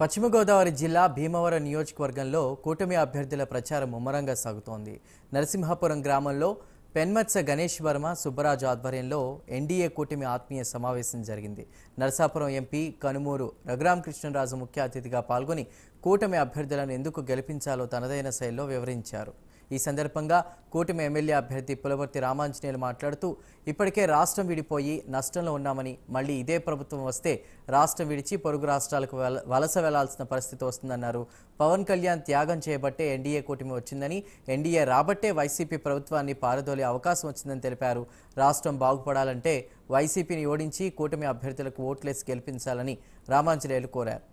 పశ్చిమ గోదావరి జిల్లా భీమవరం నియోజకవర్గంలో కూటమి అభ్యర్థుల ప్రచారం ముమ్మరంగా సాగుతోంది. నరసింహాపురం గ్రామంలో పెన్మత్స గణేష్ వర్మ సుబ్బరాజు ఆధ్వర్యంలో ఎన్డీఏ కూటమి ఆత్మీయ సమావేశం జరిగింది. నరసాపురం ఎంపీ కనుమూరు రఘురామకృష్ణరాజు ముఖ్య అతిథిగా పాల్గొని కూటమి అభ్యర్థులను ఎందుకు గెలిపించాలో తనదైన శైలిలో వివరించారు. ఈ సందర్భంగా కూటమి ఎమ్మెల్యే అభ్యర్థి పులవర్తి రామాంజనేయులు మాట్లాడుతూ ఇప్పటికే రాష్ట్రం విడిపోయి నష్టంలో ఉన్నామని, మళ్లీ ఇదే ప్రభుత్వం వస్తే రాష్ట్రం విడిచి పొరుగు రాష్ట్రాలకు వలస వెళ్లాల్సిన పరిస్థితి వస్తుందన్నారు. పవన్ కళ్యాణ్ త్యాగం చేయబట్టే ఎన్డీఏ కూటమి వచ్చిందని, ఎన్డీఏ రాబట్టే వైసీపీ ప్రభుత్వాన్ని పారదోలే అవకాశం వచ్చిందని తెలిపారు. రాష్ట్రం బాగుపడాలంటే వైసీపీని ఓడించి కూటమి అభ్యర్థులకు ఓట్లేసి గెలిపించాలని రామాంజనేయులు కోరారు.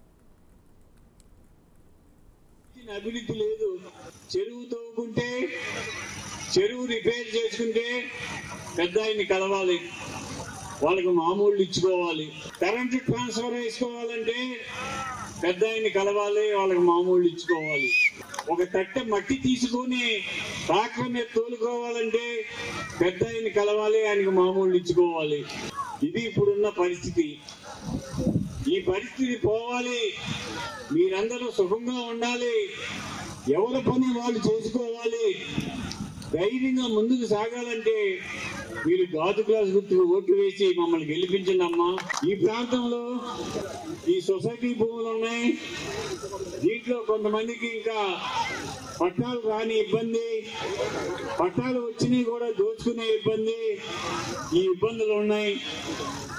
అభివృద్ధి లేదు. చెరువు తవ్వుకుంటే, చెరువు రిపేర్ చేసుకుంటే పెద్ద ఆయన్ని కలవాలి, వాళ్ళకు మామూలు ఇచ్చుకోవాలి. కరెంటు ట్రాన్స్ఫర్ వేసుకోవాలంటే పెద్ద ఆయన్ని కలవాలి, వాళ్ళకి మామూలు ఇచ్చుకోవాలి. ఒక తట్టె మట్టి తీసుకొని ట్రాక్టర్ మీద తోలుకోవాలంటే పెద్ద ఆయన్ని కలవాలి, ఆయనకు మామూలు ఇచ్చుకోవాలి. ఇది ఇప్పుడున్న పరిస్థితి. ఈ పరిస్థితి పోవాలి, మీరందరూ సుఖంగా ఉండాలి, ఎవరి పని వాళ్ళు చేసుకోవాలి, ధైర్యంగా ముందుకు సాగాలంటే మీరు గాజు గ్లాస్ గుర్తుకు ఓట్లు వేసి మమ్మల్ని గెలిపించండి అమ్మా. ఈ ప్రాంతంలో ఈ సొసైటీ భూములు ఉన్నాయి, దీంట్లో కొంతమందికి ఇంకా పట్టాలు రాని ఇబ్బంది, పట్టాలు వచ్చినాయి కూడా దోచుకునే ఇబ్బంది, ఈ ఇబ్బందులు ఉన్నాయి.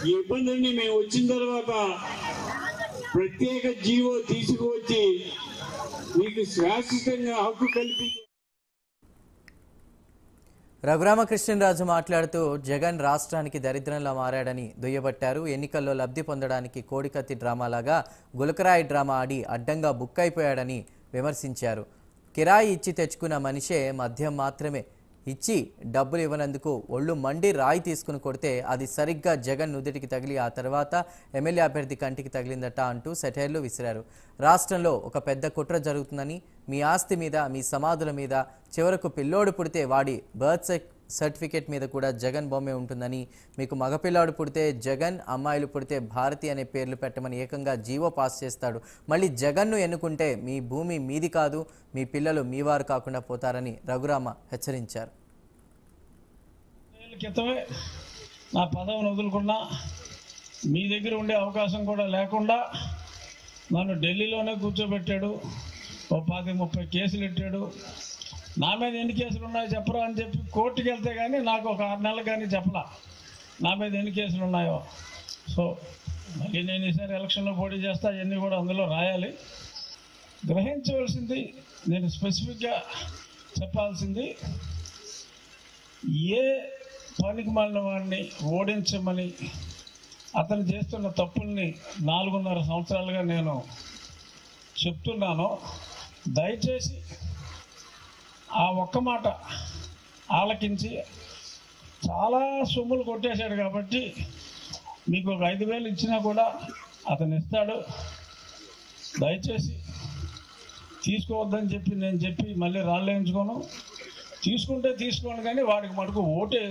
ఈ ఇబ్బందుల్ని మేము వచ్చిన తర్వాత ప్రత్యేక జీవో తీసుకువచ్చి మీకు శాశ్వతంగా హక్కు కల్పించి. రఘురామకృష్ణరాజు మాట్లాడుతూ జగన్ రాష్ట్రానికి దరిద్రంలా మారాడని దుయ్యబట్టారు. ఎన్నికల్లో లబ్ధి పొందడానికి కోడికత్తి డ్రామాలాగా గులకరాయి డ్రామా ఆడి అడ్డంగా బుక్ అయిపోయాడని విమర్శించారు. కిరాయి ఇచ్చి తెచ్చుకున్న మనిషే మద్యం మాత్రమే ఇచ్చి డబ్బులు ఇవ్వనందుకు ఒళ్ళు మండి రాయి తీసుకుని కొడితే అది సరిగ్గా జగన్ నుదుటికి తగిలి ఆ తర్వాత ఎమ్మెల్యే అభ్యర్థి కంటికి తగిలిందట అంటూ సెటైర్లు విసిరారు. రాష్ట్రంలో ఒక పెద్ద కుట్ర జరుగుతుందని, మీ ఆస్తి మీద, మీ సమాధుల మీద, చివరకు పిల్లోడు పుడితే వాడి బర్త్ సర్టిఫికేట్ మీద కూడా జగన్ బొమ్మే ఉంటుందని, మీకు మగపిల్లాడు పుడితే జగన్, అమ్మాయిలు పుడితే భారతి అనే పేర్లు పెట్టమని ఏకంగా జీవో పాస్ చేస్తాడు. మళ్ళీ జగన్ను ఎన్నుకుంటే మీ భూమి మీది కాదు, మీ పిల్లలు మీ వారు కాకుండా పోతారని రఘురామ హెచ్చరించారు. క్రితమే నా పదవిని వదులుకున్నా, మీ దగ్గర ఉండే అవకాశం కూడా లేకుండా నన్ను ఢిల్లీలోనే కూర్చోబెట్టాడు. ఓ 20-30 కేసులు పెట్టాడు. నా మీద ఎన్ని కేసులు ఉన్నాయో చెప్పరా అని చెప్పి కోర్టుకి వెళ్తే కానీ నాకు ఒక 6 నెలలు కానీ చెప్పలా నా మీద ఎన్ని కేసులు ఉన్నాయో. సో మళ్ళీ నేను ఈసారి ఎలక్షన్లో పోటీ చేస్తా, అవన్నీ కూడా అందులో రాయాలి. గ్రహించవలసింది, నేను స్పెసిఫిక్గా చెప్పాల్సింది, ఏ పనికి మాలిన వాడిని ఓడించమని అతను చేస్తున్న తప్పుల్ని 4.5 సంవత్సరాలుగా నేను చెప్తున్నాను. దయచేసి ఆ ఒక్క మాట ఆలకించి, చాలా సొమ్ములు కొట్టేశాడు కాబట్టి మీకు ఒక 5,000 ఇచ్చినా కూడా అతను ఇస్తాడు. దయచేసి తీసుకోవద్దని చెప్పి నేను చెప్పి మళ్ళీ రాళ్ళేయించుకోను. తీసుకుంటే తీసుకోండి, కానీ వాడికి మటుకు ఓటే